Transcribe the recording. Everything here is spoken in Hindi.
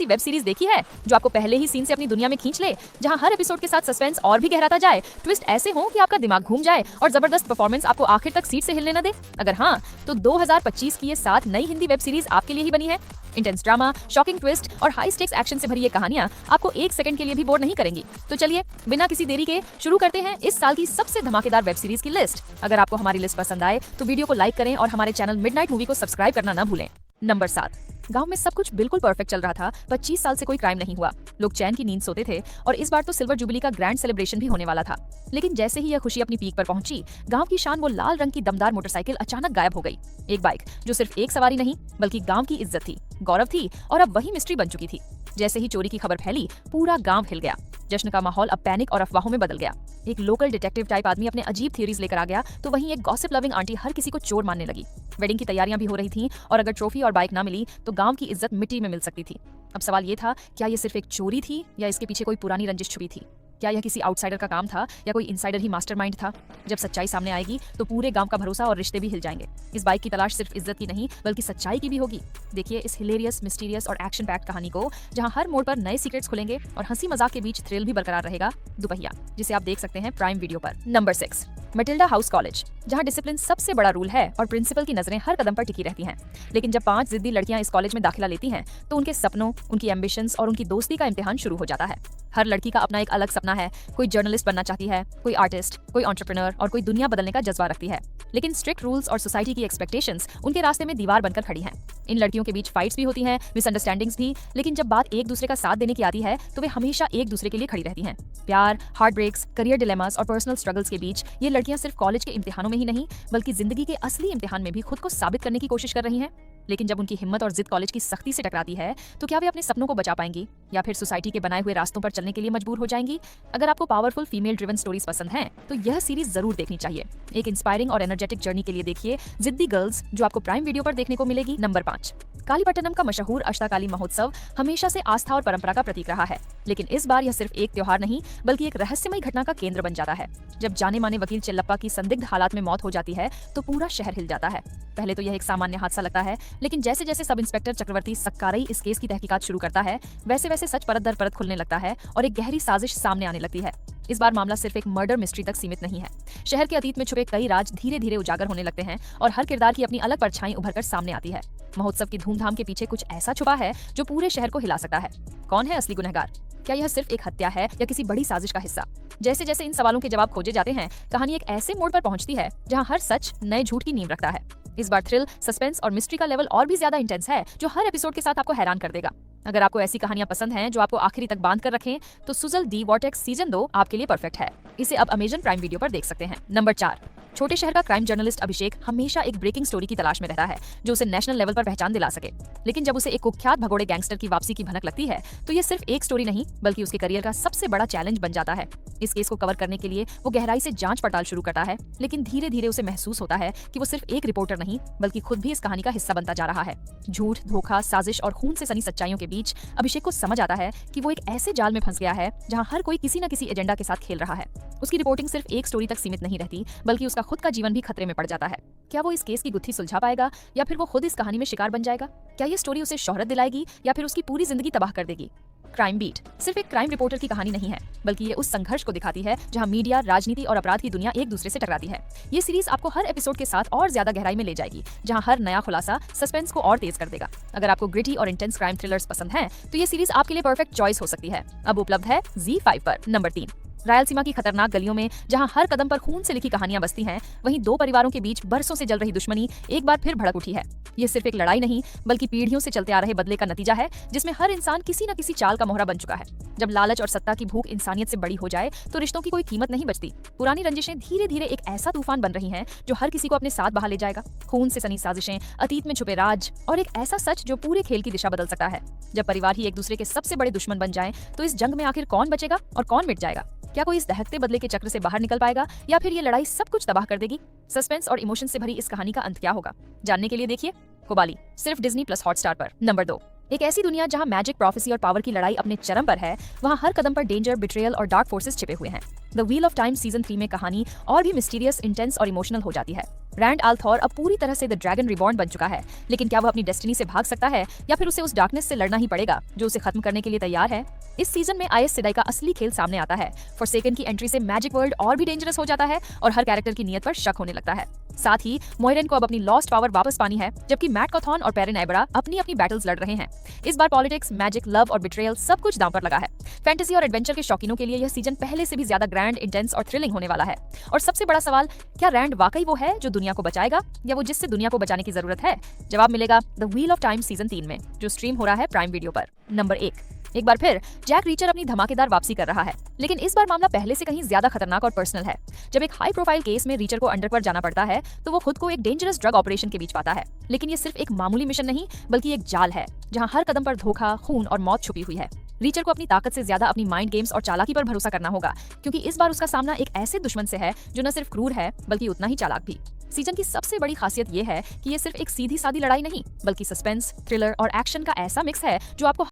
वेब सीरीज देखी है जो आपको पहले ही सीन से अपनी दुनिया में खींच ले, जहां हर एपिसोड के साथ सस्पेंस और भी गहराता जाए, ट्विस्ट ऐसे हो कि आपका दिमाग घूम जाए और जबरदस्त परफॉर्मेंस आपको आखिर तक सीट से हिलने न दे? अगर हाँ, तो 2025 की ये 7 नई हिंदी वेब सीरीज आपके लिए ही बनी है। इंटेंस ड्रामा, शॉकिंग ट्विस्ट और हाई स्टेक्स एक्शन से भरी ये कहानियां आपको एक सेकंड के लिए भी बोर नहीं करेंगी। तो चलिए बिना किसी देरी के शुरू करते हैं इस साल की सबसे धमाकेदार वेब सीरीज की लिस्ट। अगर आपको हमारी लिस्ट पसंद आए तो वीडियो को लाइक करें और हमारे चैनल मिडनाइट मूवी को सब्सक्राइब करना न भूलें। नंबर 7। गांव में सब कुछ बिल्कुल परफेक्ट चल रहा था। 25 साल से कोई क्राइम नहीं हुआ, लोग चैन की नींद सोते थे और इस बार तो सिल्वर जुबली का ग्रैंड सेलिब्रेशन भी होने वाला था। लेकिन जैसे ही यह खुशी अपनी पीक पर पहुंची, गांव की शान वो लाल रंग की दमदार मोटरसाइकिल अचानक गायब हो गई। एक बाइक जो सिर्फ एक सवारी नहीं बल्कि गांव की इज्जत थी, गौरव थी और अब वही मिस्ट्री बन चुकी थी। जैसे ही चोरी की खबर फैली, पूरा गांव हिल गया। जश्न का माहौल अब पैनिक और अफवाहों में बदल गया। एक लोकल डिटेक्टिव टाइप आदमी अपने अजीब थ्योरीज लेकर आ गया, तो वहीं एक गॉसिप लविंग आंटी हर किसी को चोर मानने लगी। वेडिंग की तैयारियां भी हो रही थीं और अगर ट्रॉफी और बाइक ना मिली तो गांव की इज्जत मिट्टी में मिल सकती थी। अब सवाल ये था, क्या ये सिर्फ एक चोरी थी या इसके पीछे कोई पुरानी रंजिश छुपी थी? क्या यह किसी आउटसाइडर का काम था या कोई इनसाइडर ही मास्टरमाइंड था? जब सच्चाई सामने आएगी तो पूरे गांव का भरोसा और रिश्ते भी हिल जाएंगे। इस बाइक की तलाश सिर्फ इज्जत की नहीं बल्कि सच्चाई की भी होगी। देखिए इस हिलेरियस, मिस्टीरियस और एक्शन पैक्ड कहानी को, जहां हर मोड़ पर नए सीक्रेट्स खुलेंगे और हंसी मजाक के बीच थ्रिल भी बरकरार रहेगा। दुपहिया, जिसे आप देख सकते हैं प्राइम वीडियो पर। नंबर 6। मैटिल्डा हाउस कॉलेज, जहां डिसिप्लिन सबसे बड़ा रूल है और प्रिंसिपल की नजरें हर कदम पर टिकी रहती हैं। लेकिन जब 5 जिद्दी लड़कियां इस कॉलेज में दाखिला लेती हैं तो उनके सपनों, उनकी एम्बिशंस और उनकी दोस्ती का इम्तिहान शुरू हो जाता है। हर लड़की का अपना एक अलग सपना है। कोई जर्नलिस्ट बनना चाहती है, कोई आर्टिस्ट, कोई एंटरप्रेन्योर और कोई दुनिया बदलने का जज्बा रखती है। लेकिन स्ट्रिक्ट रूल्स और सोसाइटी की एक्सपेक्टेशंस उनके रास्ते में दीवार बनकर खड़ी हैं। इन लड़कियों के बीच फाइट्स भी होती हैं, मिसअंडरस्टैंडिंग्स भी, लेकिन जब बात एक दूसरे का साथ देने की आती है तो वे हमेशा एक दूसरे के लिए खड़ी रहती हैं। प्यार, हार्ट ब्रेक्स, करियर डिलेमास और पर्सनल स्ट्रगल्स के बीच ये लड़कियां सिर्फ कॉलेज के इम्तिहानों में ही नहीं बल्कि जिंदगी के असली इम्तिहान में भी खुद को साबित करने की कोशिश कर रही हैं। लेकिन जब उनकी हिम्मत और जिद कॉलेज की सख्ती से टकराती है तो क्या वे अपने सपनों को बचा पाएंगी या फिर सोसाइटी के बनाए हुए रास्तों पर चलने के लिए मजबूर हो जाएंगी? अगर आपको पावरफुल फीमेल ड्रिवन स्टोरीज पसंद हैं तो यह सीरीज जरूर देखनी चाहिए। एक इंस्पायरिंग और एनर्जेटिक जर्नी के लिए देखिए जिद्दी गर्ल्स, जो आपको प्राइम वीडियो पर देखने को मिलेगी। नंबर 5। कालीपट्टनम का मशहूर अष्टकाली महोत्सव हमेशा से आस्था और परंपरा का प्रतीक रहा है, लेकिन इस बार यह सिर्फ एक त्योहार नहीं बल्कि एक रहस्यमय घटना का केंद्र बन जाता है। जब जाने माने वकील चेल्लप्पा की संदिग्ध हालात में मौत हो जाती है तो पूरा शहर हिल जाता है। पहले तो यह एक सामान्य हादसा लगता है, लेकिन जैसे जैसे सब इंस्पेक्टर चक्रवर्ती सक्कारई इस केस की तहकीकात शुरू करता है, वैसे वैसे सच परत दर परत खुलने लगता है और एक गहरी साजिश सामने आने लगती है। इस बार मामला सिर्फ एक मर्डर मिस्ट्री तक सीमित नहीं है। शहर के अतीत में छुपे कई राज धीरे धीरे उजागर होने लगते हैं और हर किरदार की अपनी अलग परछाई उभरकर सामने आती है। महोत्सव की धूमधाम के पीछे कुछ ऐसा छुपा है जो पूरे शहर को हिला सकता है। कौन है असली गुनहगार? क्या यह सिर्फ एक हत्या है या किसी बड़ी साजिश का हिस्सा? जैसे जैसे इन सवालों के जवाब खोजे जाते हैं, कहानी एक ऐसे मोड़ पर पहुंचती है जहां हर सच नए झूठ की नींव रखता है। इस बार थ्रिल, सस्पेंस और मिस्ट्री का लेवल और भी ज्यादा इंटेंस है, जो हर एपिसोड के साथ आपको हैरान कर देगा। अगर आपको ऐसी कहानियां पसंद हैं जो आपको आखिरी तक बांध कर रखें, तो सुजल दी वॉर्टेक्स सीजन 2 आपके लिए परफेक्ट है। इसे अब अमेजन प्राइम वीडियो पर देख सकते हैं। नंबर 4। छोटे शहर का क्राइम जर्नलिस्ट अभिषेक हमेशा एक ब्रेकिंग स्टोरी की तलाश में रहता है जो उसे नेशनल लेवल पर पहचान दिला सके। लेकिन जब उसे एक कुख्यात भगोड़े गैंगस्टर की वापसी की भनक लगती है तो ये सिर्फ एक स्टोरी नहीं बल्कि उसके करियर का सबसे बड़ा चैलेंज बन जाता है। इस केस को कवर करने के लिए वो गहराई से जांच पड़ताल शुरू करता है, लेकिन धीरे धीरे उसे महसूस होता है कि वो सिर्फ एक रिपोर्टर नहीं बल्कि खुद भी इस कहानी का हिस्सा बनता जा रहा है। झूठ, धोखा, साजिश और खून से सनी सच्चाइयों के बीच अभिषेक को समझ आता है कि वो एक ऐसे जाल में फंस गया है जहां हर कोई किसी न किसी एजेंडा के साथ खेल रहा है। उसकी रिपोर्टिंग सिर्फ एक स्टोरी तक सीमित नहीं रहती बल्कि उसका खुद का जीवन भी खतरे में पड़ जाता है। क्या वो इस केस की गुत्थी सुलझा पाएगा या फिर वो खुद इस कहानी में शिकार बन जाएगा? क्या ये स्टोरी उसे शोहरत दिलाएगी या फिर उसकी पूरी जिंदगी तबाह कर देगी? क्राइम बीट सिर्फ एक क्राइम रिपोर्टर की कहानी नहीं है बल्कि ये उस संघर्ष को दिखाती है जहां मीडिया, राजनीति और अपराध की दुनिया एक दूसरे से टकराती है। ये सीरीज आपको हर एपिसोड के साथ और ज्यादा गहराई में ले जाएगी, जहां हर नया खुलासा सस्पेंस को और तेज कर देगा। अगर आपको ग्रिटी और इंटेंस क्राइम थ्रिलर्स पसंद हैं, तो ये सीरीज आपके लिए परफेक्ट चॉइस हो सकती है। अब उपलब्ध है ZEE5 पर। नंबर 3। रायलसीमा की खतरनाक गलियों में जहां हर कदम पर खून से लिखी कहानियां बसती हैं, वहीं दो परिवारों के बीच बरसों से जल रही दुश्मनी एक बार फिर भड़क उठी है। ये सिर्फ एक लड़ाई नहीं बल्कि पीढ़ियों से चलते आ रहे बदले का नतीजा है, जिसमें हर इंसान किसी न किसी चाल का मोहरा बन चुका है। जब लालच और सत्ता की भूख इंसानियत से बड़ी हो जाए तो रिश्तों की कोई कीमत नहीं बचती। पुरानी रंजिशें धीरे धीरे एक ऐसा तूफान बन रही हैं जो हर किसी को अपने साथ बहा ले जाएगा। खून से सनी साजिशें, अतीत में छुपे राज और एक ऐसा सच जो पूरे खेल की दिशा बदल सकता है। जब परिवार ही एक दूसरे के सबसे बड़े दुश्मन बन जाएं, तो इस जंग में आखिर कौन बचेगा और कौन मिट जाएगा? क्या कोई इस दहकते बदले के चक्र से बाहर निकल पाएगा या फिर ये लड़ाई सब कुछ तबाह कर देगी? सस्पेंस और इमोशन से भरी इस कहानी का अंत क्या होगा? जानने के लिए देखिए कोबाली, सिर्फ डिज्नी प्लस हॉटस्टार पर। नंबर 2। एक ऐसी दुनिया जहां मैजिक, प्रोफेसी और पावर की लड़ाई अपने चरम पर है, वहां हर कदम पर डेंजर, बिट्रेयल और डार्क फोर्सेस छिपे हुए हैं। The wheel of time season 3 में कहानी और भी मिस्टीरियस, इंटेंस और इमोशनल हो जाती है। रैंड आल्थौर अब पूरी तरह से द ड्रैगन रिबॉर्न बन चुका है, लेकिन क्या वह अपनी डेस्टिनी से भाग सकता है या फिर उसे उस डार्कनेस से लड़ना ही पड़ेगा जो उसे खत्म करने के लिए तैयार है? इस सीजन में आयस सेडाई का असली खेल सामने आता है। फॉरसेकन की एंट्री से मैजिक वर्ल्ड और भी डेंजरस हो जाता है और हर कैरेक्टर की नीयत पर शक होने लगता है। साथ ही मोइरेन को अब अपनी लॉस्ट पावर वापस पानी है, जबकि मैट कॉथॉन और पेरेन आइबरा अपनी अपनी बैटल्स लड़ रहे हैं। इस बार पॉलिटिक्स, मैजिक, लव और बिट्रेयल सब कुछ दांव पर लगा है। फैंटेसी और एडवेंचर के शौकीनों के लिए यह सीजन पहले से भी ज्यादा ग्रैंड, इंटेंस और थ्रिलिंग होने वाला है। और सबसे बड़ा सवाल, क्या रैंड वाकई वो है जो दुनिया को बचाएगा या वो जिससे दुनिया को बचाने की जरूरत है? जवाब मिलेगा the wheel of time season 3 में, जो स्ट्रीम हो रहा है प्राइम वीडियो पर। नंबर 1, एक बार फिर जैक रीचर अपनी धमाकेदार वापसी कर रहा है, लेकिन इस बार मामला पहले से कहीं ज्यादा खतरनाक और पर्सनल है। जब एक हाई प्रोफाइल केस में रीचर को अंडरकवर जाना पड़ता है, तो वो खुद को एक डेंजरस ड्रग ऑपरेशन के बीच पाता है। लेकिन ये सिर्फ एक मामूली मिशन नहीं, बल्कि एक जाल है जहां हर कदम पर धोखा, खून और मौत छुपी हुई है। रीचर को अपनी ताकत से ज्यादा अपनी माइंड गेम्स और चालाकी पर भरोसा करना होगा, क्योंकि इस बार उसका सामना एक ऐसे दुश्मन से है जो न सिर्फ क्रूर है, बल्कि उतना ही चालाक भी। सीजन की सबसे बड़ी खासियत ये है कि ये सिर्फ एक सीधी सादी लड़ाई नहीं, बल्कि सस्पेंस, थ्रिलर और एक्शन का ऐसा मिक्स है जो आपको